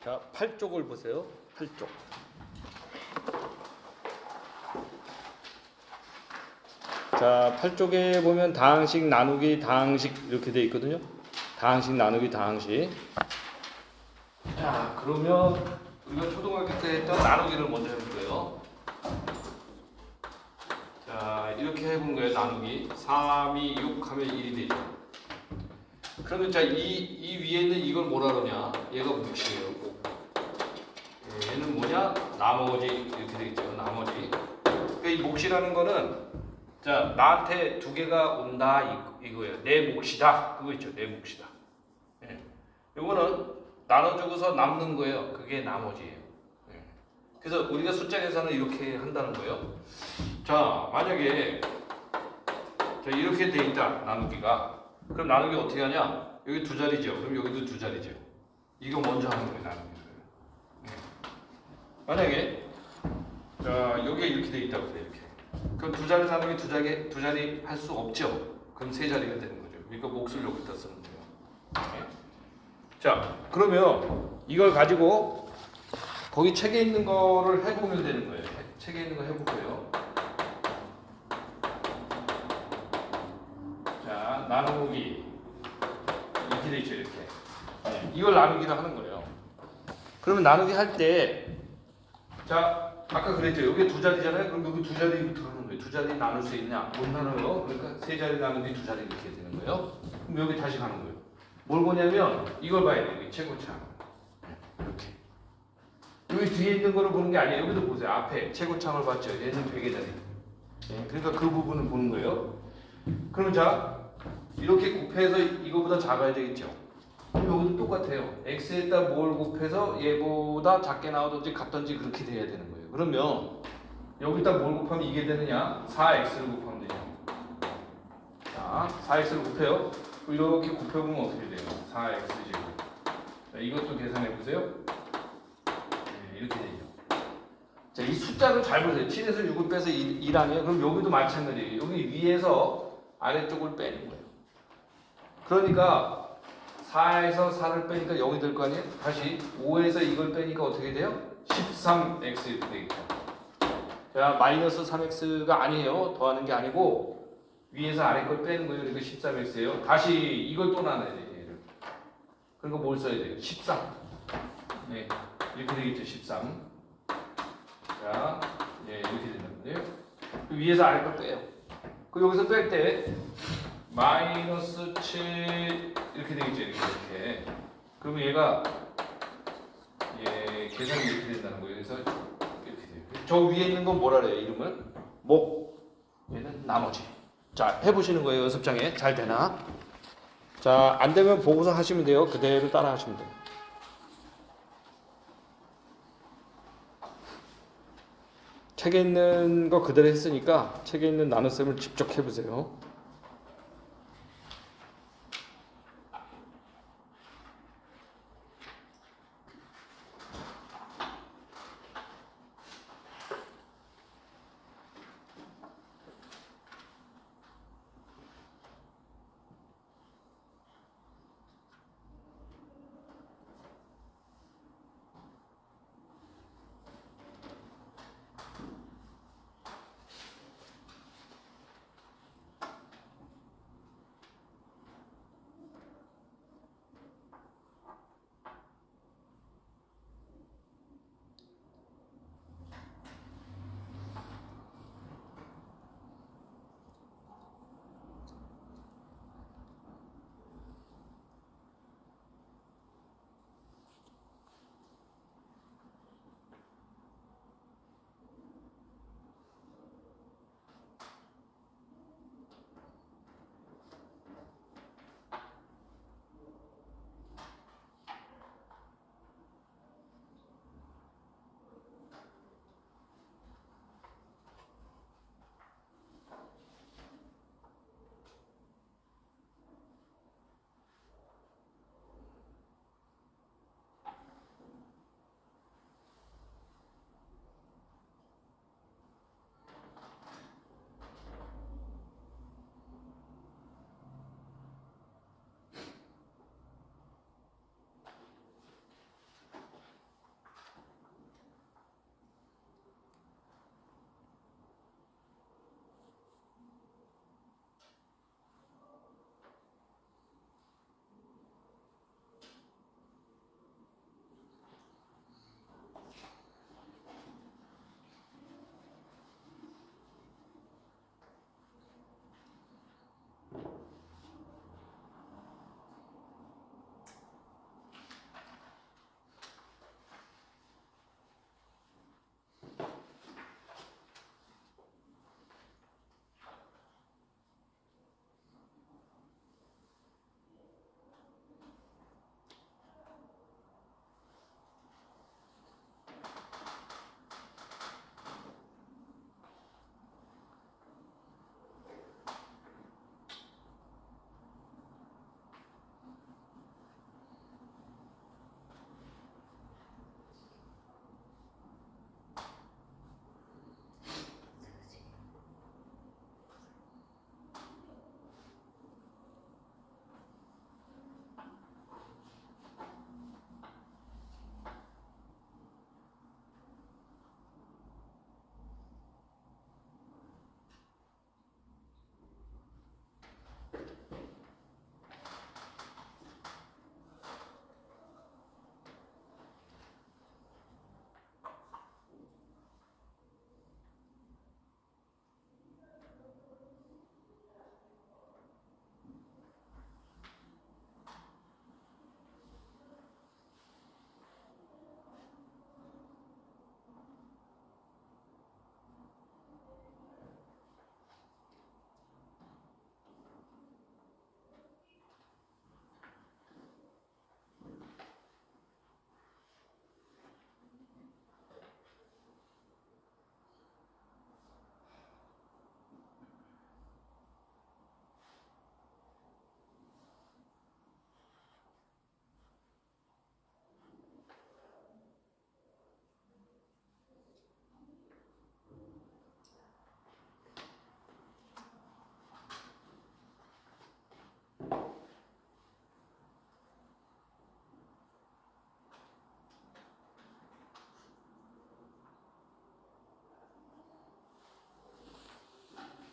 자, 8쪽을 보세요. 8쪽. 자, 8쪽에 보면 다항식, 나누기, 다항식 이렇게 돼 있거든요. 다항식, 나누기, 다항식. 자, 그러면 우리가 초등학교 때 했던 나누기를 먼저 해볼 거예요. 자, 이렇게 해본 거예요. 나누기. 3, 2, 6 하면 1이 되죠. 그러면 자, 이 위에는 이걸 뭐라 그러냐? 얘가 몫이에요. 얘는 뭐냐? 나머지 이렇게 되겠죠. 나머지. 그러니까 이 몫이라는 거는 자, 나한테 두 개가 온다 이거예요. 내 몫이다. 그거 있죠. 내 몫이다. 예. 요거는 나눠주고서 남는 거예요. 그게 나머지예요. 예. 그래서 우리가 숫자 계산을 이렇게 한다는 거예요. 자, 만약에 자, 이렇게 돼 있다. 나누기가. 그럼 나누기 어떻게 하냐? 여기 두 자리죠. 그럼 여기도 두 자리죠. 이거 먼저 하는 거예요. 나누기를. 예. 만약에 자, 여기가 이렇게 돼 있다고 해요. 이렇게. 그럼 두 자리 나누기 두 자리 할 수 없죠. 그럼 세 자리가 되는 거죠. 그러니까 몫을 여기다 쓰면 돼요. 네. 자, 그러면 이걸 가지고 거기 책에 있는 거를 해보면 되는 거예요. 책에 있는 거 해볼게요. 자, 나누기 이렇게 돼 있죠. 이렇게. 네. 이걸 나누기를 하는 거예요. 그러면 나누기 할 때 자, 아까 그랬죠. 여기 두 자리잖아요. 그럼 여기 두 자리부터 하는 거예요. 두 자리 나눌 수 있냐? 못 나눠요. 그러니까 세 자리 나누기 두 자리 이렇게 되는 거예요. 그럼 여기 다시 가는 거예요. 뭘 보냐면 이걸 봐야 돼요. 여기 최고차. 이렇게. 여기 뒤에 있는 거를 보는 게 아니에요. 여기도 보세요. 앞에 최고창을 봤죠. 얘는 되게 자리. 그러니까 그 부분을 보는 거예요. 그럼 자, 이렇게 곱해서 이거보다 작아야 되겠죠. 그럼 여기도 똑같아요. x에다 뭘 곱해서 얘보다 작게 나오든지 같든지 그렇게 돼야 되는 거예요. 그러면 여기다 뭘 곱하면 이게 되느냐? 4x를 곱하면 되죠. 자, 4x를 곱해요. 이렇게 곱해보면 어떻게 돼요? 4x제곱. 자, 이것도 계산해 보세요. 네, 이렇게 되죠. 자, 이 숫자를 잘 보세요. 7에서 6을 빼서 1 아니에요? 그럼 여기도 마찬가지예요. 여기 위에서 아래쪽을 빼는 거예요. 그러니까 4에서 4를 빼니까 0이 될 거 아니에요? 다시 5에서 이걸 빼니까 어떻게 돼요? 13x 이렇게 되겠죠. 자, 마이너스 3x가 아니에요. 더하는 게 아니고 위에서 아래 걸 빼는 거예요. 그러니까 13x예요. 다시 이걸 또 나눠야 돼요. 얘를. 그러니까 뭘 써야 돼요? 13. 네, 이렇게 되겠죠. 13. 자, 네, 이렇게 된다고요. 위에서 아래 걸 빼요. 그 여기서 뺄 때 마이너스 7 이렇게 되겠죠. 이렇게. 그러면 얘가 계산이 이렇게 된다는 거예요. 그래서 이렇게 돼요. 저 위에 있는 건 뭐라 그래요? 이름은 목. 얘는 나머지. 자, 해보시는 거예요. 연습장에. 잘 되나? 자, 안 되면 보고서 하시면 돼요. 그대로 따라 하시면 돼요. 책에 있는 거 그대로 했으니까 책에 있는 나눗셈을 직접 해보세요.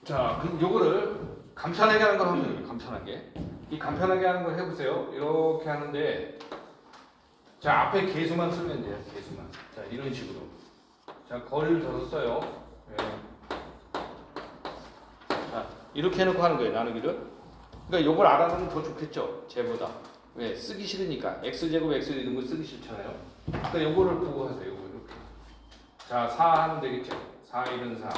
자, 그럼 요거를 간편하게 하는 걸 하면 돼요. 간편하게. 이 간편하게 하는 걸 해보세요. 이렇게 하는데, 자, 앞에 개수만 쓰면 돼요. 개수만. 자, 이런 식으로. 자, 거리를 더 써요. 네. 자, 이렇게 해놓고 하는 거예요. 나누기를. 그러니까 요걸 알아두면 더 좋겠죠. 쟤보다. 왜? 쓰기 싫으니까. x제곱 x 이런 거 쓰기 싫잖아요. 그러니까 요거를 보고 하세요. 요거 이렇게. 자, 4 하면 되겠죠. 4, 1은 4.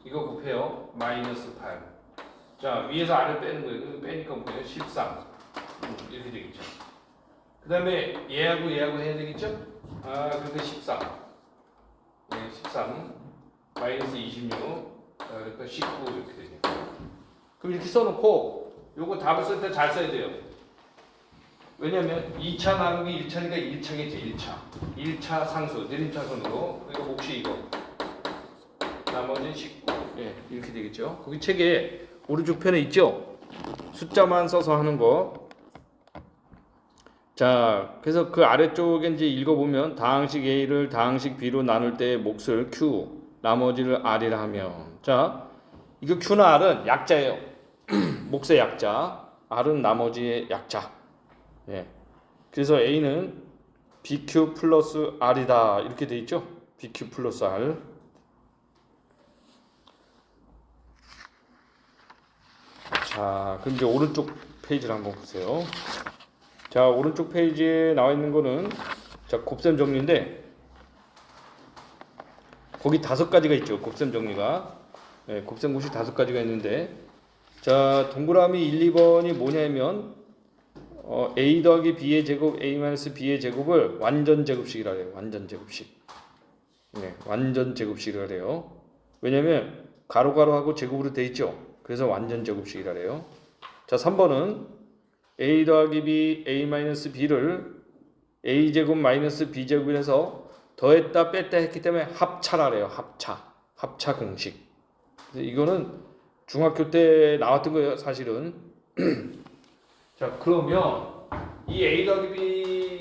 이거 곱해요. 마이너스 8. 자, 위에서 아래 빼는 거예요. 빼니까 뭐예요? 13. 이렇게 되겠죠. 그 다음에 얘하고 얘하고 해야 되겠죠? 아, 그러니까 13. 네, 13. 마이너스 26. 그러니까 19 이렇게 되죠. 그럼 이렇게 써놓고 요거 답을 쓸 때 잘 써야 돼요. 왜냐면 2차 나누기 1차니까 1차겠지. 1차 상수, 내림차순으로. 그러니까 몫이 이거. 나머지는 19. 예, 이렇게 되겠죠. 거기 책에 오른쪽 편에 있죠? 숫자만 써서 하는 거. 자, 그래서 그 아래쪽에 이제 읽어보면 다항식 A를 다항식 B로 나눌 때 몫을 Q, 나머지를 R이라 하면. 자, 이거 Q나 R은 약자예요. 몫의 약자, R은 나머지의 약자. 예. 그래서 A는 BQ 플러스 R이다. 이렇게 돼 있죠? BQ 플러스 R. 자, 그럼 이제 오른쪽 페이지를 한번 보세요. 자, 오른쪽 페이지에 나와 있는 거는 자, 곱셈 정리인데 거기 5가지가 있죠. 곱셈 정리가. 네, 곱셈 공식 5가지가 있는데 자, 동그라미 1, 2번이 뭐냐면 a 더하기 b의 제곱 a 마이너스 b의 제곱을 완전 제곱식이라 해요. 완전 제곱식. 네, 완전 제곱식이라 해요. 왜냐면 가로가로하고 제곱으로 돼 있죠. 그래서 완전 제곱식이라 해요. 자, 3번은 a 더하기 b, a 마이너스 b를 a 제곱 마이너스 b 제곱에서 더했다 뺐다 했기 때문에 합차라 그래요. 합차 공식. 이거는 중학교 때 나왔던 거예요. 사실은. 자, 그러면 이 a 더하기 b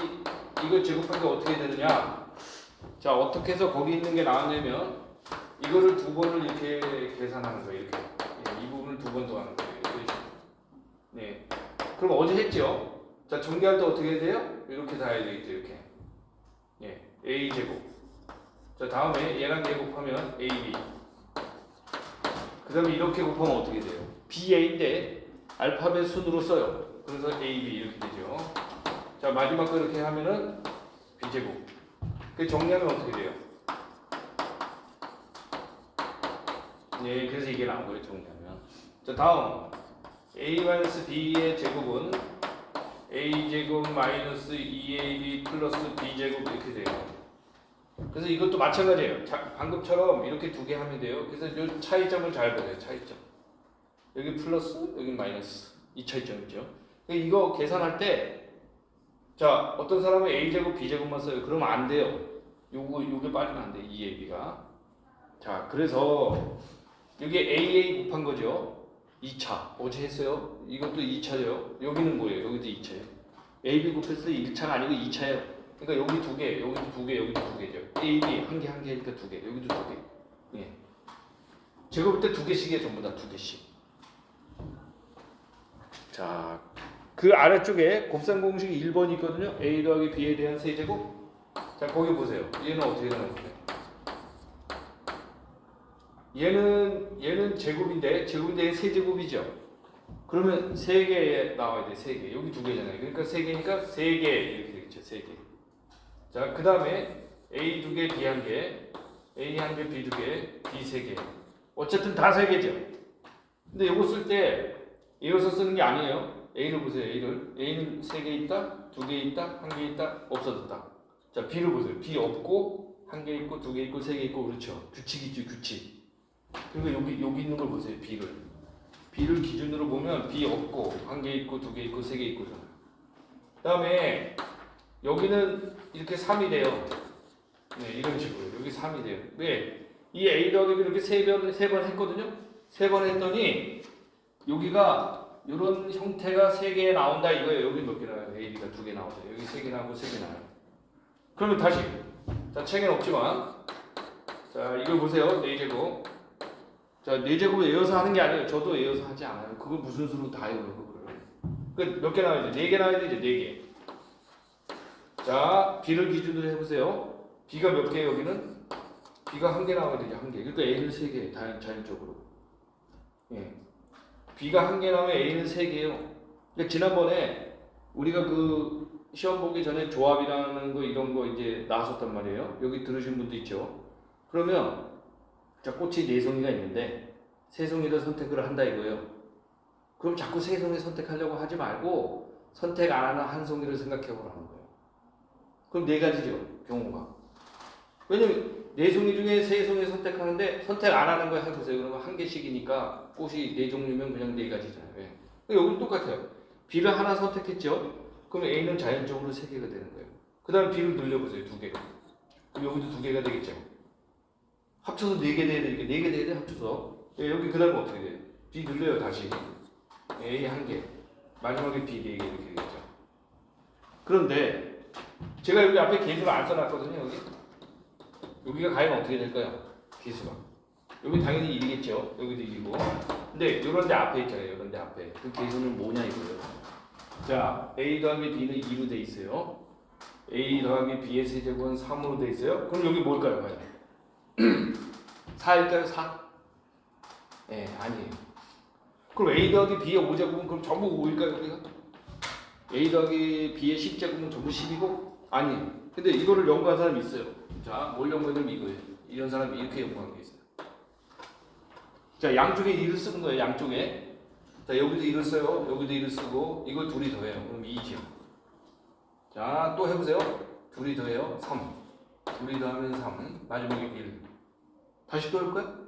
이거 제곱하기 어떻게 되느냐? 자, 어떻게 해서 거기 있는 게 나왔냐면 이거를 2번을 이렇게 계산하는 거예요. 이렇게. 예, 이 부분을 2번 더 하는 거예요. 네. 그럼 어제 했죠? 자, 전개할 때 어떻게 해야 돼요? 이렇게 다 해야 되겠죠, 이렇게. 예, a 제곱. 자, 다음에 얘랑 얘 곱하면 ab. 그 다음에 이렇게 곱하면 어떻게 돼요? ba인데 알파벳 순으로 써요. 그래서 ab 이렇게 되죠. 자, 마지막 거 이렇게 하면은 b 제곱. 그 정리하면 어떻게 돼요? 예, 그래서 이게 나온 거예요, 정리하면. 자, 다음 a-b의 제곱은 a제곱 마이너스 2ab 플러스 b제곱 이렇게 돼요. 그래서 이것도 마찬가지예요. 자, 방금처럼 이렇게 2개 하면 돼요. 그래서 이 차이점을 잘 보세요. 차이점. 여기 플러스, 여기 마이너스. 이 차이점이죠. 이거 계산할 때, 자, 어떤 사람은 a제곱 b제곱만 써요. 그러면 안 돼요. 요게 빠지면 안 돼. 2ab가. 자, 그래서 여기 AA 곱한 거죠. 2차. 어제 했어요. 이것도 2차죠. 여기는 뭐예요? 여기도 2차예요. AB 곱했을 때 1차가 아니고 2차예요. 그러니까 여기 2개, 여기도 2개, 여기도 2개죠. AB 한 개 하니까 2개, 여기도 2개. 예. 제가 볼 때 2개씩이에요. 전부 다 2개씩. 자, 그 아래쪽에 곱셈 공식이 1번이 있거든요. A 더하기 B에 대한 세제곱. 자, 거기 보세요. 얘는 어떻게 나오죠? 얘는 제곱인데 세제곱이죠. 그러면 3개 나와야 돼. 3개. 여기 2개잖아요. 그러니까 3개니까 3개 이렇게 되겠죠. 3개. 자, 그 다음에 A 2개, B 1개, A 1개, B 2개, B 3개. 어쨌든 다 3개죠. 근데 이거 쓸 때 이어서 쓰는 게 아니에요. A를 보세요. A는 3개 있다, 2개 있다, 1개 있다, 없어졌다. 자, B를 보세요. B 없고 1개 있고 2개 있고 3개 있고 그렇죠. 규칙이죠. 규칙. 그리고 여기 있는 걸 보세요. B를 기준으로 보면 B 없고 1개 있고 2개 있고 3개 있고. 그 다음에 여기는 이렇게 3이 돼요. 네, 이런 식으로 여기 3이 돼요. 왜? 이 A 더하기 이렇게 3번 했거든요. 3번 했더니 여기가 이런 형태가 3개 나온다 이거예요. 여기 몇 개 나와요? AB가 2개 나오죠. 여기 3개 나오고 3개 나와요. 그러면 다시 자, 책에는 없지만 자, 이걸 보세요. A제곱. 자, 4제곱을 외워서 하는 게 아니에요. 저도 외워서 하지 않아요. 그걸 무슨 수로 다 외워요, 그거를. 그 몇 개 나와야 돼? 4개 나와야 되죠, 4개. 자, B를 기준으로 해보세요. B가 몇 개예요, 여기는? B가 1개 나와야 되죠, 1개. 그러니까 A는 3개, 자연적으로. 예. B가 1개 나오면 A는 3개예요. 그러니까 지난번에 우리가 그 시험 보기 전에 조합이라는 거 이런 거 이제 나왔었단 말이에요. 여기 들으신 분도 있죠. 그러면 자, 꽃이 4송이가 있는데 3송이를 선택을 한다 이거예요. 그럼 자꾸 3송이 선택하려고 하지 말고 선택 안 하는 한 송이를 생각해 보라는 거예요. 그럼 4가지죠, 경우가. 왜냐면 4송이 중에 3송이 선택하는데 선택 안 하는 거 해보세요. 그러면 1개씩이니까 꽃이 4종류면 그냥 4가지잖아요. 왜? 여기는 똑같아요. B를 하나 선택했죠. 그럼 A는 자연적으로 3개가 되는 거예요. 그 다음에 B를 늘려보세요. 2개. 그럼 여기도 2개가 되겠죠. 합쳐서 4개 돼야 되니까 4개 돼야 돼, 합쳐서. 여기 그 다음에 어떻게 돼요? B 늘려요, 다시. A 1개. 마지막에 B 4개 이렇게 되겠죠. 그런데 제가 여기 앞에 개수를 안 써놨거든요. 여기가 과연 어떻게 될까요? 개수가. 여기 당연히 1이겠죠. 여기도 1이고. 근데 요런 데 앞에 있잖아요. 요런 데 앞에. 그 개수는 뭐냐 이거예요. 자, A 더하기 B는 2로 돼 있어요. A 더하기 B의 세제곱은 3으로 돼 있어요. 그럼 여기 뭘까요, 과연? 4일까요? 4? 네, 아니에요. 그럼 A 더하기 B의 5제곱은 그럼 전부 5일까요, 여기가? A 더하기 B의 10제곱은 전부 10이고? 아니에요. 근데 이거를 연구한 사람이 있어요. 자, 뭘 연구했냐면 이거예요. 이런 사람이 이렇게 연구한 게 있어요. 자, 양쪽에 1을 쓰는 거예요, 양쪽에. 자, 여기도 1을 써요. 여기도 1을 쓰고, 이걸 둘이 더해요. 그럼 2죠. 자, 또 해보세요. 둘이 더해요. 3. 둘이 더하면 3. 마지막에 1. 다시 또 해볼까요?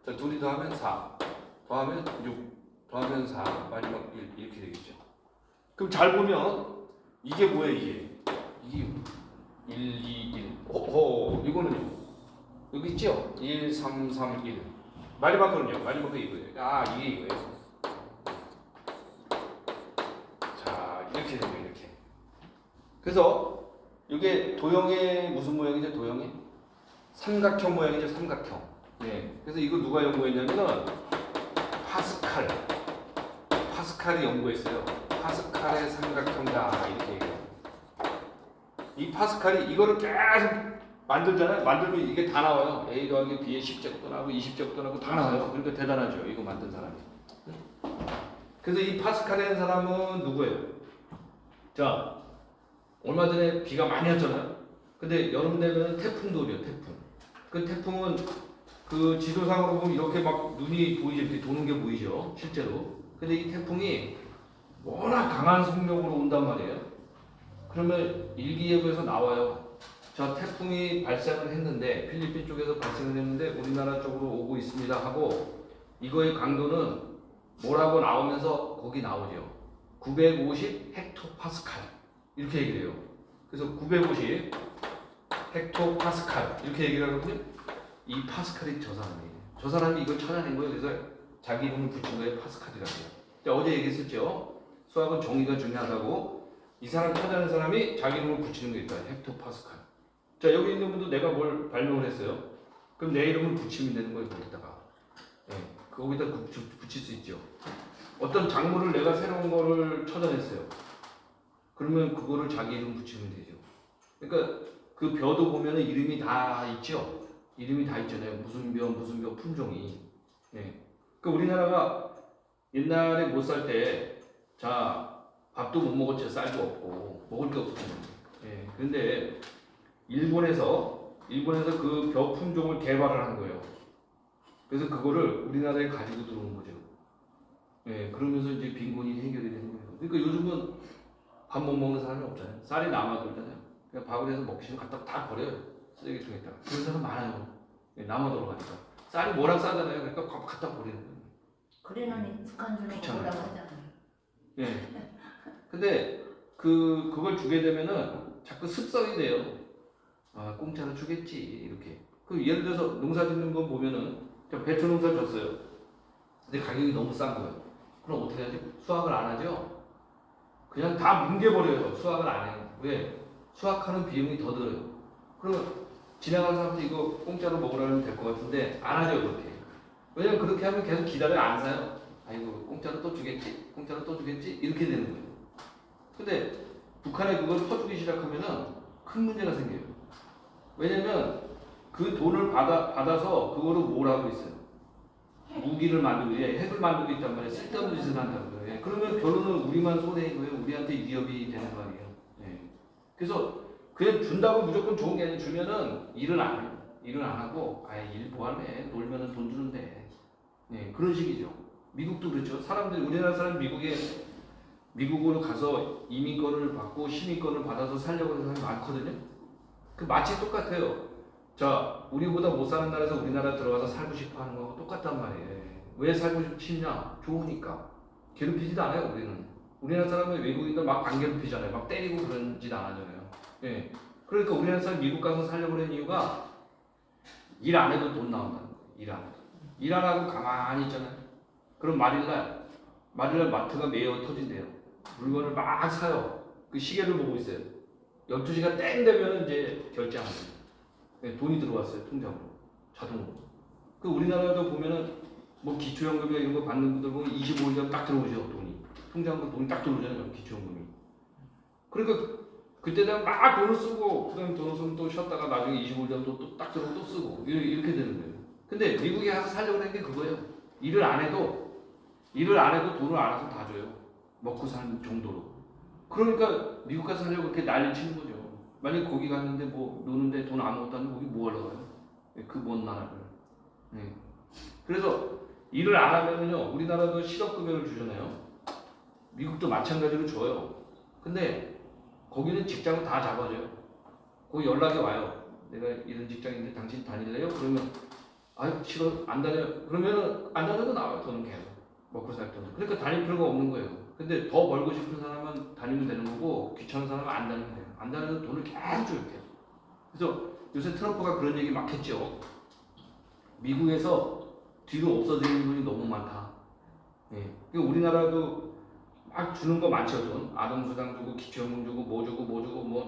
자, 둘이 더하면 4. 더하면 6. 더하면 4. 마지막 1. 이렇게 되겠죠. 그럼 잘 보면, 이게 뭐예요, 이게? 이게 1, 2, 1. 오호, 이거는요. 여기 있죠? 1, 3, 3, 1. 마지막 거는요? 마지막 거 이거예요. 아, 이게 이거예요. 자, 이렇게 되죠, 이렇게. 그래서 이게 도형의 무슨 모양이죠? 도형의 삼각형 모양이죠, 삼각형. 네. 그래서 이거 누가 연구했냐면은 파스칼이 연구했어요. 파스칼의 삼각형이다 이렇게 얘기해요. 이 파스칼이 이거를 계속 만들잖아요. 만들면 이게 다 나와요. A 더하기 B의 10제곱도 나오고 20제곱도 나오고 다 나와요. 그러니까 대단하죠, 이거 만든 사람이. 그래서 이 파스칼이라는 사람은 누구예요? 자, 얼마 전에 비가 많이 왔잖아요. 근데 여름 되면 태풍도 오죠, 태풍. 그 태풍은 그 지도상으로 보면 이렇게 막 눈이 보이죠, 이렇게 도는 게 보이죠, 실제로. 근데 이 태풍이 워낙 강한 속력으로 온단 말이에요. 그러면 일기예보에서 나와요. 저 태풍이 발생을 했는데 필리핀 쪽에서 발생을 했는데 우리나라 쪽으로 오고 있습니다 하고 이거의 강도는 뭐라고 나오면서 거기 나오죠. 950 헥토파스칼 이렇게 얘기를 해요. 그래서 950 헥토파스칼 이렇게 얘기를 하거든요. 이 파스칼이 저 사람이에요. 저 사람이 이걸 찾아낸 거예요. 그래서 자기 이름을 붙인 거예요. 파스칼이라고. 자, 어제 얘기했었죠. 수학은 정의가 중요하다고. 이 사람 찾아낸 사람이 자기 이름을 붙이는 게 있다. 헥토파스칼. 자, 여기 있는 분도 내가 뭘 발명을 했어요. 그럼 내 이름을 붙이면 되는 거예요. 거기다가. 네, 거기다 붙일 수 있죠. 어떤 작물을 내가 새로운 거를 찾아냈어요. 그러면 그거를 자기 이름 붙이면 되죠. 그러니까 그 벼도 보면은 이름이 다 있죠. 이름이 다 있잖아요. 무슨 벼 품종이. 네. 그 우리나라가 옛날에 못 살 때, 자, 밥도 못 먹었죠. 쌀도 없고 먹을 게 없었거든요. 네. 그런데 일본에서 그 벼 품종을 개발을 한 거예요. 그래서 그거를 우리나라에 가지고 들어온 거죠. 네. 그러면서 이제 빈곤이 해결이 되는 거예요. 그러니까 요즘은 밥 못 먹는 사람이 없잖아요. 쌀이 남아돌잖아요. 그냥 밥을 해서 먹기 싫으면 갖다 다 버려요. 쓰레기통에다. 그런 사람 많아요. 네, 남아돌아가니까. 쌀이 뭐랑 싸잖아요. 그러니까 밥 갖다 버리는 거예요. 그래놓니 북한 주는 거 뭐라고 하잖아요. 네. 근데 그걸 주게 되면은 자꾸 습성이 돼요. 아, 공짜로 주겠지 이렇게. 그 예를 들어서 농사 짓는 거 보면은 배추 농사 줬어요. 근데 가격이 너무 싼 거예요. 그럼 어떻게 하지? 수확을 안 하죠. 그냥 다 뭉개버려요. 수확을 안 해요. 왜? 수확하는 비용이 더 들어요. 그러면 지나가는 사람들 이거 공짜로 먹으라면 될 것 같은데 안 하죠, 그렇게. 왜냐면 그렇게 하면 계속 기다려 안 사요. 아이고 공짜로 또 주겠지, 공짜로 또 주겠지 이렇게 되는 거예요. 근데 북한에 그걸 퍼주기 시작하면은 큰 문제가 생겨요. 왜냐면 그 돈을 받아서 그거로 뭘 하고 있어요? 무기를 만들고, 핵을 만들고 있단 말이에요. 쓸데없는 짓을 한다는 거예요. 그러면 결론은 우리만 손해인 거예요. 우리한테 위협이 되는 거 아니에요. 예. 그래서 그냥 준다고 무조건 좋은 게 아니라 주면은 일을 안 해요. 일을 안 하고, 아예 일 뭐하네. 놀면은 돈 주는데. 예, 그런 식이죠. 미국도 그렇죠. 사람들이, 우리나라 사람 미국으로 가서 이민권을 받고 시민권을 받아서 살려고 하는 사람이 많거든요. 그 마치 똑같아요. 자, 우리보다 못 사는 나라에서 우리나라 들어가서 살고 싶어 하는 거하고 똑같단 말이에요. 왜 살고 싶냐? 좋으니까. 괴롭히지도 않아요, 우리는. 우리나라 사람은 외국인들 막 안 괴롭히잖아요. 막 때리고 그런 짓 안 하잖아요. 예. 그러니까 우리나라 사람 미국 가서 살려고 하는 이유가 일 안 해도 돈 나온다는 거예요. 일 안 해도. 일 안 하고 가만히 있잖아요. 그럼 말일날 마트가 매여 터진대요. 물건을 막 사요. 그 시계를 보고 있어요. 12시가 땡 되면 이제 결제합니다. 네, 돈이 들어왔어요. 통장으로. 자동으로. 그 우리나라도 보면은 뭐 기초연금이나 이런 거 받는 분들 보면 25일 되면 딱 들어오죠. 돈이. 통장으로 돈이 딱 들어오잖아요. 기초연금이. 그러니까 그때 되면 막 돈을 쓰고 그다음에 돈을 쓰면 또 쉬었다가 나중에 25일 되면 또 딱 들어오고 또 쓰고 이렇게 되는 거예요. 근데 미국에 가서 살려고 하는 게 그거예요. 일을 안 해도 돈을 알아서 다 줘요. 먹고 사는 정도로. 그러니까 미국 가서 살려고 그렇게 난리 치는 거죠. 만약 거기 갔는데 뭐 노는데 돈 아무것도 안 주고 거기 뭐 하러 가요? 그 먼 나라를. 네. 그래서 일을 안 하면은요, 우리나라도 실업급여를 주잖아요. 미국도 마찬가지로 줘요. 근데 거기는 직장을 다 잡아줘요. 거기 연락이 와요. 내가 이런 직장인데 당신 다닐래요? 그러면 아유 싫어 안 다녀. 그러면은 안 다녀도 나와요. 돈은 계속 먹고 살 돈은. 그러니까 다닐 필요가 없는 거예요. 근데 더 벌고 싶은 사람은 다니면 되는 거고 귀찮은 사람은 안 다니면 돼요. 안 다녀도 돈을 계속 줘요. 계속. 그래서 요새 트럼프가 그런 얘기 막 했죠. 미국에서 뒤로 없어지는 돈이 너무 많다. 예. 그러니까 우리나라도 막 주는 거 많죠. 돈. 아동수당 주고 기초연금 주고 뭐 주고 뭐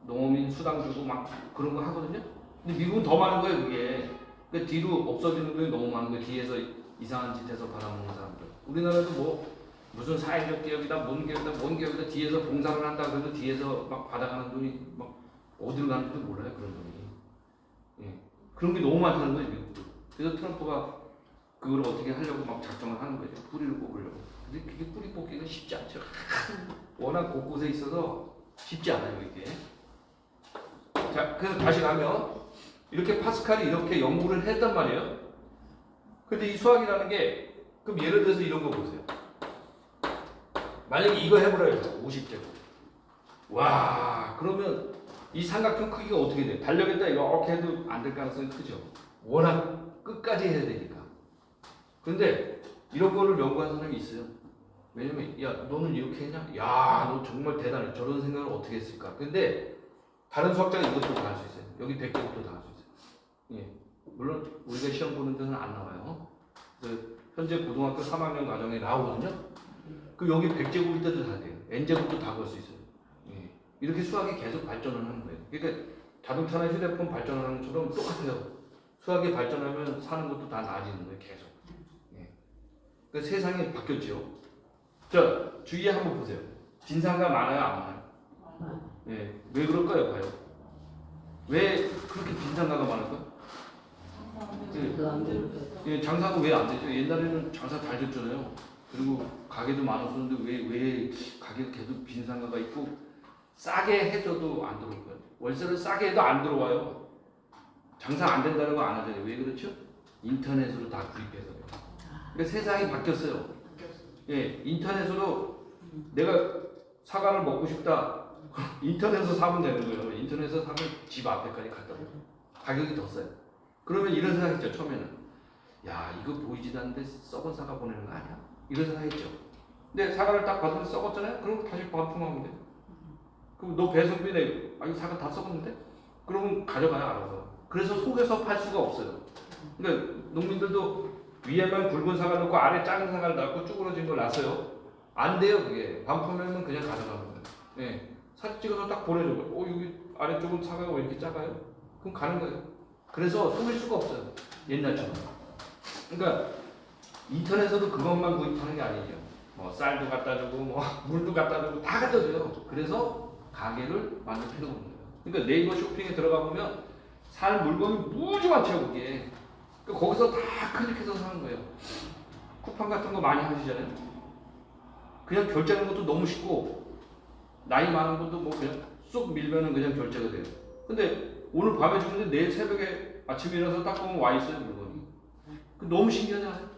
농어민 수당 주고 막 그런 거 하거든요. 근데 미국은 더 많은 거예요. 그게. 그러니까 뒤로 없어지는 돈이 너무 많은 거예요. 뒤에서 이상한 짓해서 받아먹는 사람들. 우리나라도 뭐 무슨 사회적 기업이다, 뭔 기업이다 뒤에서 봉사를 한다 그래도 뒤에서 막 받아가는 돈이 막 어디로 가는지도 몰라요. 그런 돈이. 예. 그런 게 너무 많다는 거예요. 미국도. 그래서 트럼프가 그걸 어떻게 하려고 막 작정을 하는 거죠. 뿌리를 뽑으려고. 근데 그게 뿌리 뽑기가 쉽지 않죠. 워낙 곳곳에 있어서 쉽지 않아요, 이게. 자, 그래서 다시 가면 이렇게 파스칼이 이렇게 연구를 했단 말이에요. 근데 이 수학이라는 게 그럼 예를 들어서 이런 거 보세요. 만약에 이거 해보라 해서 50제곱. 와, 그러면 이 삼각형 크기가 어떻게 돼? 달력에다 이렇게 해도 안 될 가능성이 크죠. 워낙 끝까지 해야 되니까. 근데 이런 거를 연구한 사람이 있어요. 왜냐면 야 너는 이렇게 했냐? 야 너 정말 대단해. 저런 생각을 어떻게 했을까? 근데 다른 수학자가 이것도 다 할 수 있어요. 여기 100제곱도 다 할 수 있어요. 예. 물론 우리가 시험 보는 데는 안 나와요. 그래서 현재 고등학교 3학년 과정에 나오거든요. 그 여기 100제곱일 때도 다 돼요. n제곱도 다 구할 수 있어요. 예. 이렇게 수학이 계속 발전을 하는 거예요. 그러니까 자동차나 휴대폰 발전하는 것처럼 똑같아요. 수학이 발전하면 사는 것도 다 나아지는 거예요. 계속. 예. 그러니까 세상이 바뀌었죠. 자, 주위에 한번 보세요. 빈상가 많아요, 안 많아요? 예. 왜 그럴까요, 봐요? 왜 그렇게 빈상가가 많을까? 예, 장사가 왜 안 되죠? 옛날에는 장사 잘 됐잖아요. 그리고 가게도 많았었는데 왜 가게가 계속 빈상가가 있고 싸게 해줘도 안 들어올 거예요. 월세를 싸게 해도 안 들어와요. 장사 안 된다는 거 안 하잖아요. 왜 그렇죠? 인터넷으로 다 구입해서요. 그러니까 세상이 바뀌었어요. 예, 인터넷으로 내가 사과를 먹고 싶다. 인터넷에서 사면 되는 거예요. 인터넷에서 사면 집 앞에까지 갖다 줘요. 가격이 더 싸요. 그러면 이런 생각했죠. 처음에는 야 이거 보이지도 않는데 썩은 사과 보내는 거 아니야? 이런 생각했죠. 근데 사과를 딱 받으면 썩었잖아요. 그럼 다시 반품하면 돼. 그럼 너 배송비 내. 아 이거 사과 다 썩었는데? 그러면 가져가요 알아서. 그래서 속에서 팔 수가 없어요. 그러니까 농민들도 위에만 굵은 사과 넣고 아래 작은 사과를 넣고 쭈그러진 걸 놨어요. 안 돼요 그게. 반품하면 그냥 가져가는 거예요. 예. 사진 찍어서 딱 보내줘요. 여기 아래쪽은 사과가 왜 이렇게 작아요? 그럼 가는 거예요. 그래서 속일 수가 없어요. 옛날처럼. 그러니까 인터넷에서도 그것만 구입하는 게 아니죠. 뭐 쌀도 갖다 주고 뭐 물도 갖다 주고 다 갖다 줘요. 그래서 가게를 만들 필요가 없는 거예요. 그러니까 네이버 쇼핑에 들어가 보면 살 물건이 무지 많죠, 그게. 그러니까 거기서 다 클릭해서 사는 거예요. 쿠팡 같은 거 많이 하시잖아요. 그냥 결제하는 것도 너무 쉽고 나이 많은 분도 뭐 그냥 쏙 밀면은 그냥 결제가 돼요. 근데 오늘 밤에 주는데 내일 새벽에 아침에 일어나서 딱 보면 와 있어요, 물건이. 너무 신기하지 않아요?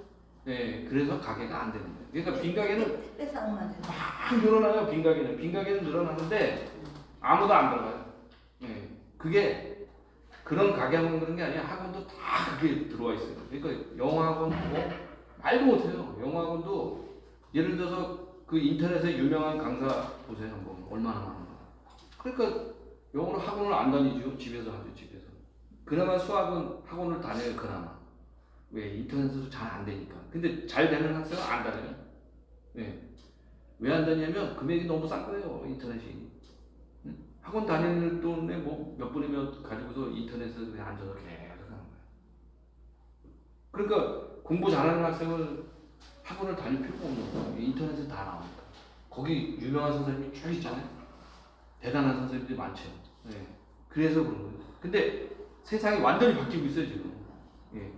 네, 그래서 가게가 안 되는 거예요. 그러니까 빈 가게는 택배 사고만 되는 막 늘어나요. 빈 가게는 늘어나는데 아무도 안 들어가요. 네, 그게 그런 가게만 그런 게 아니라 학원도 다 그게 들어와 있어요. 그러니까 영어학원 뭐 말도 못해요. 영어학원도 예를 들어서 그 인터넷에 유명한 강사 보세요. 한번 얼마나 많은가. 그러니까 영어로 학원을 안 다니죠. 집에서 하죠. 집에서. 그나마 수학은 학원을 다녀요. 그나마. 왜? 인터넷에서 잘 안 되니까. 근데 잘 되는 학생은 안 다녀요. 네. 왜 안 다니냐면 금액이 너무 싼 거예요. 인터넷이. 응? 학원 다니는 돈에 뭐 몇 분이면 가지고서 인터넷에서 그냥 앉아서 계속 하는 거예요. 그러니까 공부 잘하는 학생은 학원을 다닐 필요가 없는 거예요. 인터넷에 다 나오니까. 거기 유명한 선생님이 쭉 있잖아요. 대단한 선생님들이 많죠. 네. 그래서 그런 거예요. 근데 세상이 완전히 바뀌고 있어요, 지금. 예.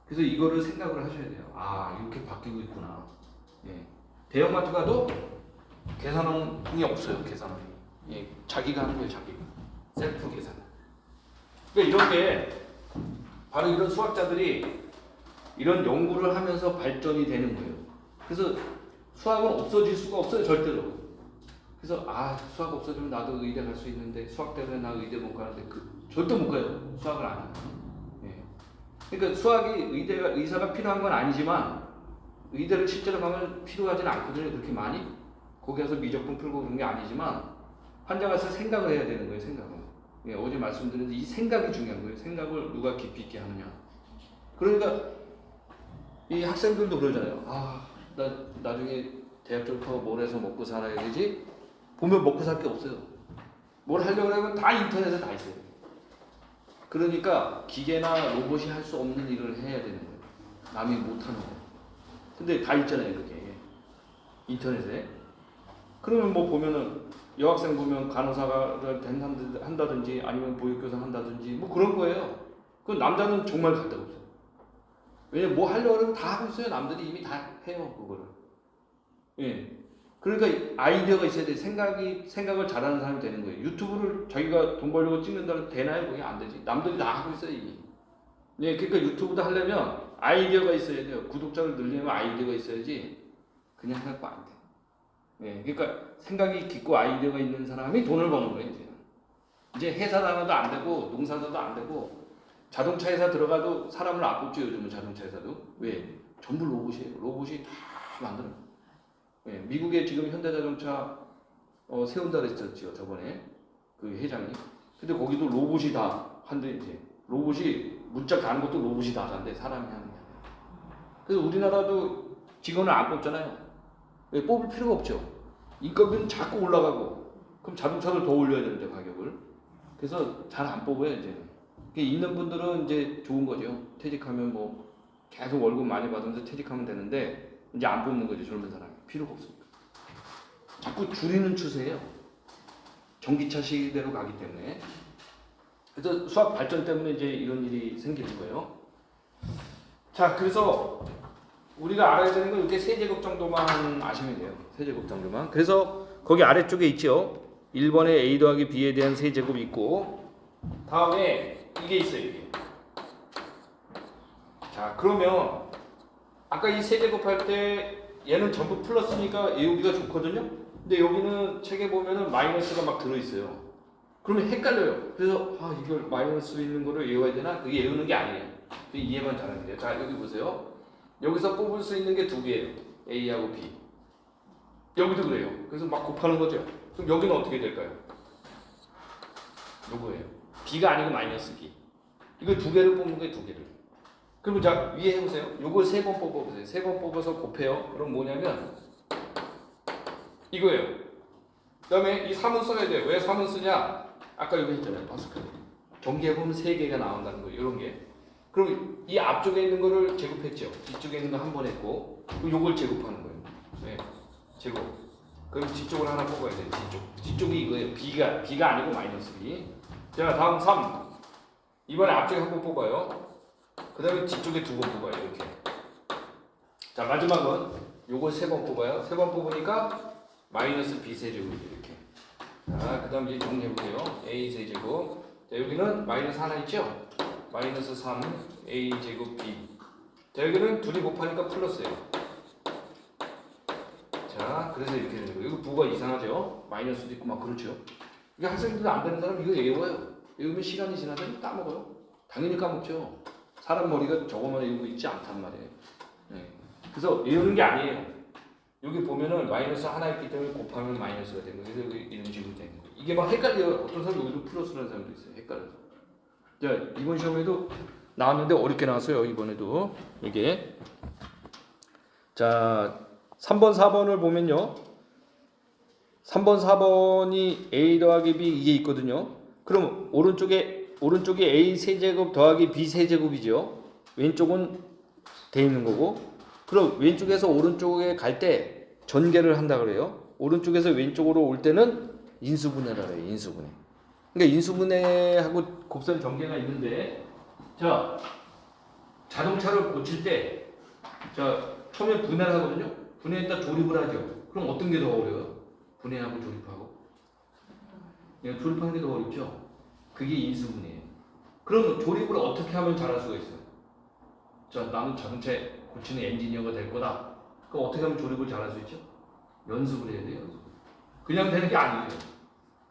그래서 이거를 생각을 하셔야 돼요. 아, 이렇게 바뀌고 있구나. 예. 대형마트 가도 계산원이 없어요, 계산원이. 예. 자기가 하는 거예요, 자기가. 셀프 계산. 그러니까 이런 게 바로 이런 수학자들이 이런 연구를 하면서 발전이 되는 거예요. 그래서 수학은 없어질 수가 없어요, 절대로. 그래서 아, 수학 없어지면 나도 의대 갈 수 있는데 수학 때문에 나 의대 못 가는데 절대 못 가요. 수학을 안 하면. 예. 그러니까 수학이 의사가 필요한 건 아니지만 의대를 실제로 가면 필요하지는 않거든요. 그렇게 많이. 거기 가서 미적분 풀고 그런 게 아니지만 환자가 생각을 해야 되는 거예요. 생각을. 예, 어제 말씀드린 이 생각이 중요한 거예요. 생각을 누가 깊이 있게 하느냐. 그러니까 이 학생들도 그러잖아요. 아, 나 나중에 대학 졸업하고 뭘 해서 먹고 살아야 되지? 보면 먹고 살 게 없어요. 뭘 하려고 하면 다 인터넷에 다 있어요. 그러니까 기계나 로봇이 할 수 없는 일을 해야 되는 거예요. 남이 못하는 거. 근데 다 있잖아요, 그게. 인터넷에. 그러면 뭐 보면은 여학생 보면 간호사를 한다든지 아니면 보육교사 한다든지 뭐 그런 거예요. 그 남자는 정말 갈 데가 없어요. 왜냐면 뭐 하려고 하면 다 하고 있어요. 남들이 이미 다 해요, 그거를. 예. 그러니까 아이디어가 있어야 돼. 생각을 잘하는 사람이 되는 거예요. 유튜브를 자기가 돈 벌려고 찍는다고 되나요? 그게 안 되지. 남들이 다 하고 있어요, 이미. 예, 그러니까 유튜브도 하려면 아이디어가 있어야 돼요. 구독자를 늘리려면 아이디어가 있어야지 그냥 해갖고 안 돼. 예, 그러니까 생각이 깊고 아이디어가 있는 사람이 돈을 버는 거예요, 이제. 이제 회사 다녀도 안 되고 농사도 안 되고 자동차 회사 들어가도 사람을 안 뽑죠, 요즘은 자동차 회사도. 왜? 전부 로봇이에요. 로봇이 다 만들어요. 예, 미국에 지금 현대자동차 세운다 그랬었죠, 저번에 그 회장이. 근데 거기도 로봇이 다 한대. 이제 로봇이 문짝 가는 것도 로봇이 다 한대. 사람이 하는 게 아니라. 그래서 우리나라도 직원을 안 뽑잖아요. 왜? 뽑을 필요가 없죠. 인건비는 자꾸 올라가고 그럼 자동차를 더 올려야 되는데 가격을. 그래서 잘 안 뽑아요, 이제는. 있는 분들은 이제 좋은 거죠. 퇴직하면 뭐 계속 월급 많이 받으면서 퇴직하면 되는데 이제 안 뽑는 거죠, 젊은 사람이. 필요가 없습니다. 자꾸 줄이는 추세예요. 전기차 시대로 가기 때문에. 그래서 수학 발전 때문에 이제 이런 일이 생기는 거예요. 자, 그래서 우리가 알아야 되는 건 이렇게 세제곱 정도만 아시면 돼요. 세제곱 정도만. 그래서 거기 아래쪽에 있죠. 1번에 a 더하기 b에 대한 세제곱이 있고 다음에 이게 있어요, 이게. 자, 그러면 아까 이 세제곱할 때 얘는 전부 플러스니까 외우기가 좋거든요. 근데 여기는 책에 보면은 마이너스가 막 들어있어요. 그러면 헷갈려요. 그래서 이걸 마이너스 있는 거를 외워야 되나? 그게 외우는 게 아니에요. 이해만 잘하면 돼요. 자, 여기 보세요. 여기서 뽑을 수 있는 게 두 개예요. A하고 B. 여기도 그래요. 그래서 막 곱하는 거죠. 그럼 여기는 어떻게 될까요? 요거예요. B가 아니고 마이너스 B. 이거 두 개를 뽑는 거예요, 두 개를. 그럼 자, 위에 해보세요. 요걸 세 번 뽑아보세요. 세 번 뽑아서 곱해요. 그럼 뭐냐면 이거예요. 그 다음에 이 3은 써야 돼요. 왜 3은 쓰냐? 아까 여기 했잖아요. 파스칼. 전개해보면 3개가 나온다는 거예요. 이런 게. 그럼 이 앞쪽에 있는 거를 제곱했죠. 뒤쪽에 있는 거 한 번 했고, 그럼 요걸 제곱하는 거예요. 네, 제곱. 그럼 뒤쪽을 하나 뽑아야 돼요. 뒤쪽이 이거예요. B가 아니고 마이너스 B. 자, 다음 3. 이번에 앞쪽에 한 번 뽑아요. 그 다음에 뒤쪽에 두 번 뽑아요. 이렇게. 자, 마지막은 요걸 세 번 뽑아요. 세 번 뽑으니까 마이너스 B 세제곱 이렇게. 자, 그 다음 이제 정리해볼게요. A 세제곱. 자, 여기는 마이너스 하나 있죠? 마이너스 3 A 제곱 B. 자, 여기는 둘이 곱하니까 플러스예요. 자, 그래서 이렇게 되는 거예요. 이거 부가 이상하죠? 마이너스도 있고 막 그렇죠. 이게 학생들도 안 되는 사람 이거 외워요. 외우면 시간이 지나면 까먹어요. 당연히 까먹죠. 사람 머리가 저거만 외우고 있지 않단 말이에요. 네. 그래서 외우는 게 아니에요. 여기 보면은 마이너스 하나 있기 때문에 곱하면 마이너스가 되는 거예요. 그래서 이런 식으로 되는 거예요. 이게 막 헷갈려요. 어떤 사람 여기도 플러스라는 사람도 있어요. 헷갈려서. 자, 이번 시험에도 나왔는데 어렵게 나왔어요. 이번에도 이게. 자, 3번, 4번을 보면요. 3번, 4번이 A 더하기 B 이게 있거든요. 그럼 오른쪽에 A 세제곱 더하기 B 세제곱이죠. 왼쪽은 돼 있는 거고. 그럼 왼쪽에서 오른쪽에 갈 때 전개를 한다 그래요. 오른쪽에서 왼쪽으로 올 때는 인수분해라 그래요. 인수분해. 그러니까 인수분해하고 곱선 전개가 있는데, 자, 자동차를 고칠 때, 자, 처음에 분해를 하거든요. 분해했다 조립을 하죠. 그럼 어떤 게 더 어려워요? 분해하고 조립하고. 그냥 조립하는 게 더 어렵죠. 그게 인수분해예요. 그럼 조립을 어떻게 하면 잘할 수가 있어요? 자, 나는 자동차 고치는 엔지니어가 될 거다. 그럼 어떻게 하면 조립을 잘할 수 있죠? 연습을 해야 돼요. 연습. 그냥 되는 게 아니죠.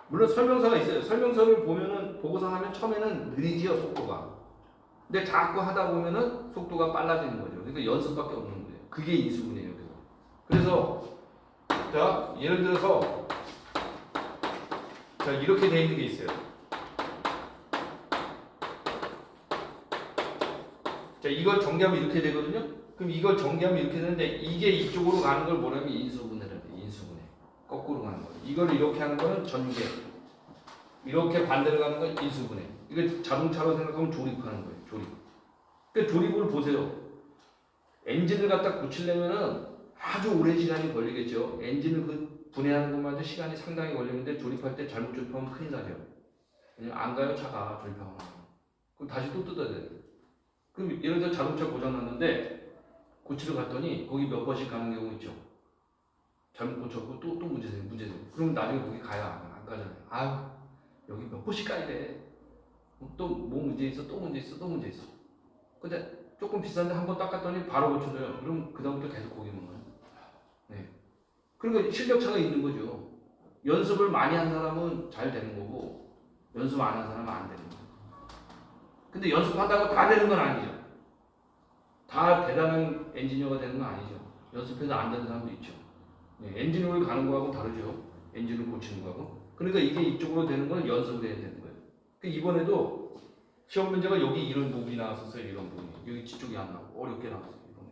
물론 설명서가 있어요. 설명서를 보면은 보고서 하면 처음에는 느리지요, 속도가. 근데 자꾸 하다 보면은 속도가 빨라지는 거죠. 그러니까 연습밖에 없는 거예요. 그게 인수분해예요. 그래서 자, 예를 들어서 자, 이렇게 돼 있는 게 있어요. 자, 이걸 정리하면 이렇게 되거든요. 그럼 이걸 정리하면 이렇게 되는데 이게 이쪽으로 가는 걸 뭐냐면 인수분해라고 해요. 인수분해. 거꾸로 가는 거예요. 이걸 이렇게 하는 거는 전개. 이렇게 반대로 가는 건 인수분해. 이거 자동차로 생각하면 조립하는 거예요. 조립. 그러니까 조립을 보세요. 엔진을 갖다 고치려면은 아주 오랜 시간이 걸리겠죠. 엔진을 그 분해하는 것만 해도 시간이 상당히 걸리는데 조립할 때 잘못 조립하면 큰일 나죠. 왜냐면 안 가요, 차가 조립하면. 그럼 다시 또 뜯어야 돼요. 그럼 예를 들어 자동차 고장 났는데 고치러 갔더니 거기 몇 번씩 가는 경우 있죠. 잘못 고쳤고 또 문제 생겨. 그럼 나중에 거기 가야 안 가잖아요. 아유, 여기 몇 번씩 가야 돼. 또 뭐 문제 있어, 또 문제 있어. 근데 조금 비싼데 한 번 닦았더니 바로 고쳐져요. 그럼 그다음부터 계속 거기만 가요. 네. 그러니까 실력 차가 있는 거죠. 연습을 많이 한 사람은 잘 되는 거고 연습 안 한 사람은 안 되는 거예요. 근데 연습한다고 다 되는 건 아니죠. 다 대단한 엔지니어가 되는 건 아니죠. 연습해서 안 되는 사람도 있죠. 네, 엔지니어를 가는 거하고 다르죠. 엔진을 고치는 거하고. 그러니까 이게 이쪽으로 되는 건 연습을 해야 되는 거예요. 그러니까 이번에도 시험 문제가 여기 이런 부분이 나왔었어요. 이런 부분이. 여기 뒤쪽이 안 나오고 어렵게 나왔어요. 이번에.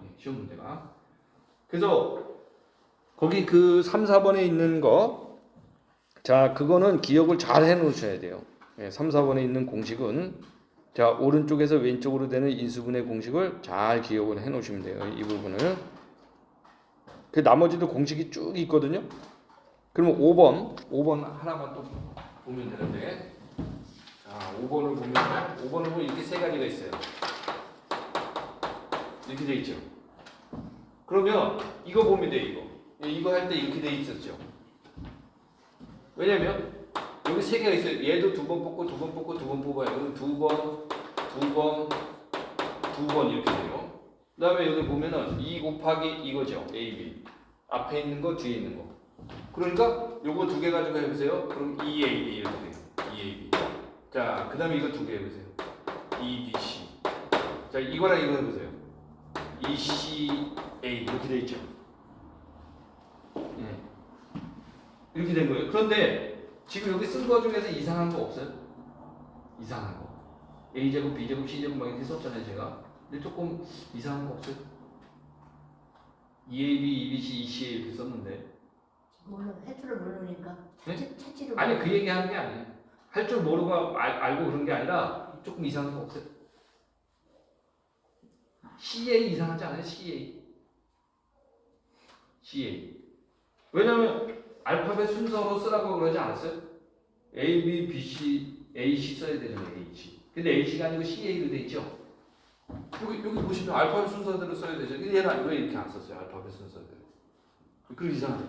네, 시험 문제가. 그래서 거기 그 3, 4번에 있는 거, 자, 그거는 기억을 잘 해놓으셔야 돼요. 3, 4번에 있는 공식은, 자, 오른쪽에서 왼쪽으로 되는 인수분해 공식을 잘 기억을 해놓으시면 돼요. 이 부분을. 그 나머지도 공식이 쭉 있거든요. 그러면 5번 하나만 또 보면 되는데, 자, 5번을 보면 이렇게 세 가지가 있어요. 이렇게 돼 있죠. 그러면 이거 보면 돼, 이거 할 때 이렇게 돼 있었죠. 왜냐면 여기 세 개가 있어요. 얘도 두 번 뽑고 두 번 뽑고 두 번 뽑아요. 그럼 두 번 이렇게 돼요. 그 다음에 여기 보면은 2 곱하기 이거죠. A, B. 앞에 있는 거, 뒤에 있는 거. 그러니까 요거 두 개 가지고 해보세요. 그럼 2AB 이렇게 돼요. 2AB. 자, 그 다음에 이거 두 개 해보세요. 2BC. 자, 이거랑 이거 해보세요. 2CA 이렇게 돼 있죠. 네. 이렇게 된 거예요. 그런데 지금 여기 쓴 거 중에서 이상한 거 없어요? 이상한 거. A제곱, B제곱, C제곱 막 이렇게 썼잖아요, 제가. 근데 조금 이상한 거 없어요? 2AB, 2BC, 2CA 이렇게 썼는데. 몰라, 할 줄을 모르니까 찾지를 아니, 그 얘기 하는 게 아니에요. 할 줄 모르고 알고 그런 게 아니라 조금 이상한 거 없어요? CA 이상하지 않아요? CA. 왜냐면 알파벳 순서로 쓰라고 그러지 않았어요? A, B, B, C, A, C 써야 되잖아요. H. 근데 H가 아니고 CA로 돼 있죠? 여기 보시면 알파벳 순서대로 써야 되죠. 근데 얘는 왜 이렇게 안 썼어요? 알파벳 순서대로. 그게 이상해요.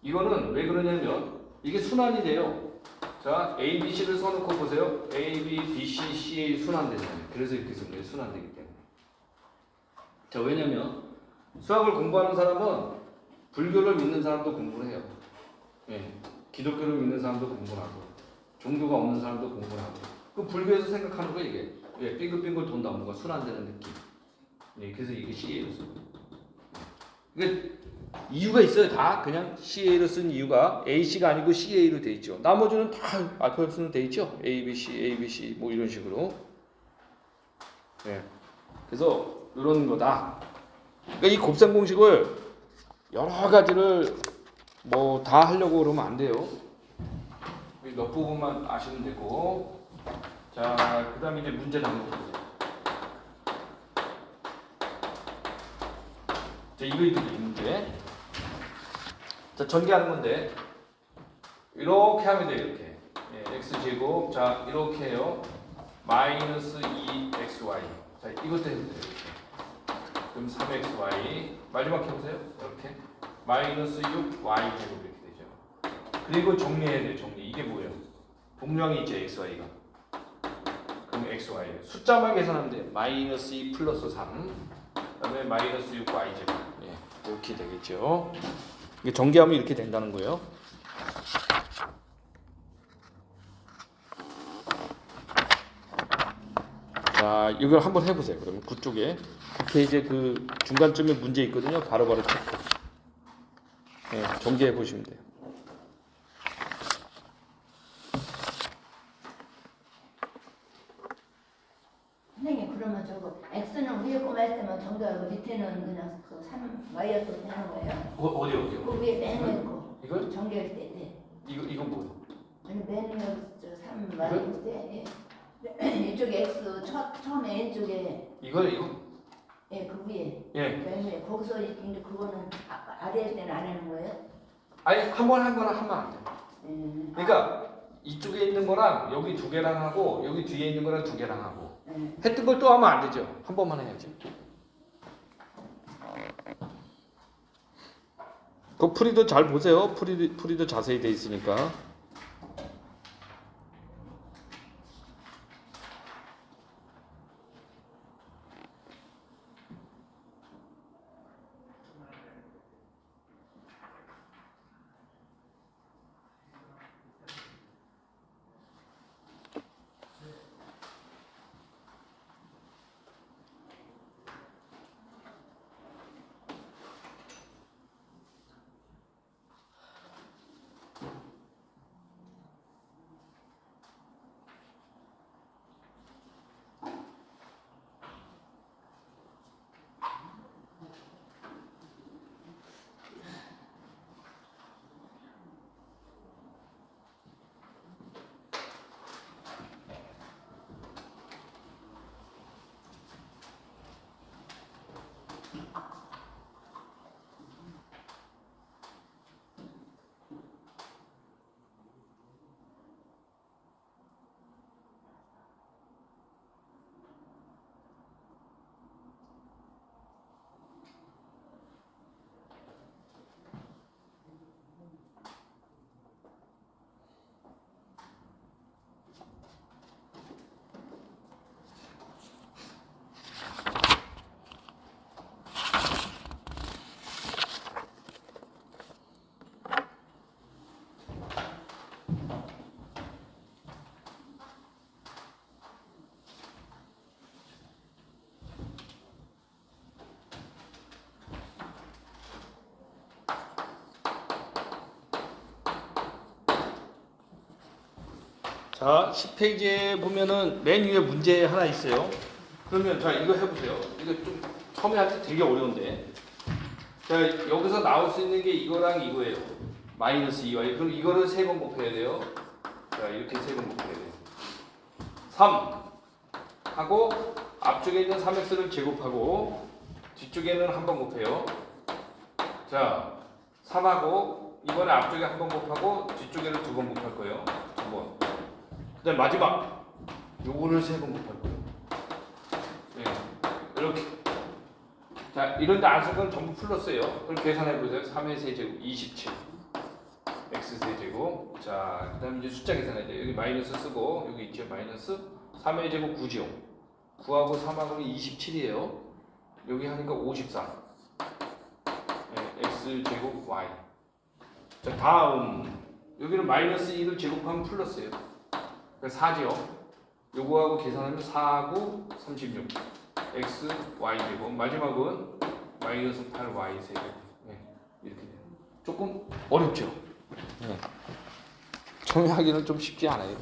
이거는 왜 그러냐면 이게 순환이 돼요. 자, A, B, C를 써놓고 보세요. A, B, B, C, CA 순환되잖아요. 그래서 이렇게 쓴 거예요. 순환되기 때문에. 자, 왜냐면 수학을 공부하는 사람은 불교를 믿는 사람도 공부를 해요. 예. 기독교를 믿는 사람도 공부를 하고 종교가 없는 사람도 공부를 하고 그 불교에서 생각하는 거 이게 예, 빙글빙글 돈다 뭔가 순환되는 느낌. 예, 그래서 이게 CA로 쓰고. 이게 이유가 있어요. 다 그냥 CA로 쓴 이유가 AC가 아니고 CA로 돼 있죠. 나머지는 다 알파벳 순으로 돼 있죠. ABC 뭐 이런 식으로. 예. 그래서 이런 거다. 그러니까 이 곱셈 공식을 여러 가지를 뭐 다 하려고 그러면 안 돼요. 몇 부분만 아시면 되고. 자, 그다음에 이제 문제 나온 거 보세요. 자, 이거 문제. 자, 전개하는 건데 이렇게 하면 돼요. 이렇게. 예, x제곱. 자, 이렇게 해요. 마이너스 2xy. 자, 이것도 해도 돼요. 그럼 3xy. 마지막 해보세요. 이렇게. 마이너스 6y제곱 이렇게 되죠. 그리고 정리해야 돼요. 정리. 이게 뭐예요? 동량이 있죠. xy가. 그럼 xy. 숫자만 계산하면 돼요. 마이너스 2 플러스 3. 그 다음에 마이너스 6y제곱. 예, 이렇게 되겠죠. 이게 전개하면 이렇게 된다는 거예요. 자, 이걸 한번 해보세요. 그러면 9쪽에 페이지에 그 중간쯤에 문제 있거든요. 바로바로 체크. 네, 전개해 보시면 돼요. 선생님 그러면 저거 X는 위에 거 말 때만 정답하고 밑에는 그냥 그 3Y였도 되는 거예요? 어디요? 그 위에 맨 위에 거 이걸? 정리할 때 네. 이거 뭐? 아니 맨 위에 저 3Y일 때 예. 이쪽에 X 처음에 왼쪽에 이거? 예, 그 위에 예. 맨 위에 거기서 이제 그거는 아래 할 때는 안 하는 거예요? 아니 한 번 한 거랑 하면 안 돼요. 그러니까 이쪽에 있는 거랑 여기 두 개랑 하고 여기 뒤에 있는 거랑 두 개랑 하고 했던 걸 또 하면 안 되죠. 한 번만 해야죠. 그 풀이도 잘 보세요. 풀이도 자세히 돼 있으니까. 자, 10페이지에 보면은 맨 위에 문제 하나 있어요. 그러면 자, 이거 해보세요. 이거 좀 처음에 할 때 되게 어려운데. 자, 여기서 나올 수 있는 게 이거랑 이거예요. 마이너스 2y. 그럼 이거를 3번 곱해야 돼요. 자, 이렇게 3번 곱해야 돼요. 3 하고 앞쪽에 있는 3x를 제곱하고 뒤쪽에는 한 번 곱해요. 자, 3하고 이번에 앞쪽에 한 번 곱하고 뒤쪽에는 두 번 곱할 거예요. 두 번. 그다음 마지막 요거를 세 번 곱할 거예요. 네, 이렇게. 자, 이런데 안 쓴 건 전부 플러스예요. 그럼 계산해 보세요. 3의 세제곱 27. x 세제곱. 자, 그다음 이제 숫자 계산해야 돼요. 여기 마이너스 쓰고 여기 있죠. 마이너스 3의 제곱 9죠. 9하고 3하고는 27이에요. 여기 하니까 54. 네, x 제곱 y. 자, 다음 여기는 마이너스 1을 제곱하면 플러스예요. 그러니까 4죠. 요거하고 계산하면 4하고 36. x y 제곱. 마지막은 마이너스 8y 세제곱. 네, 이렇게 돼요. 조금 어렵죠. 네. 정리하기는 좀 쉽지 않아요.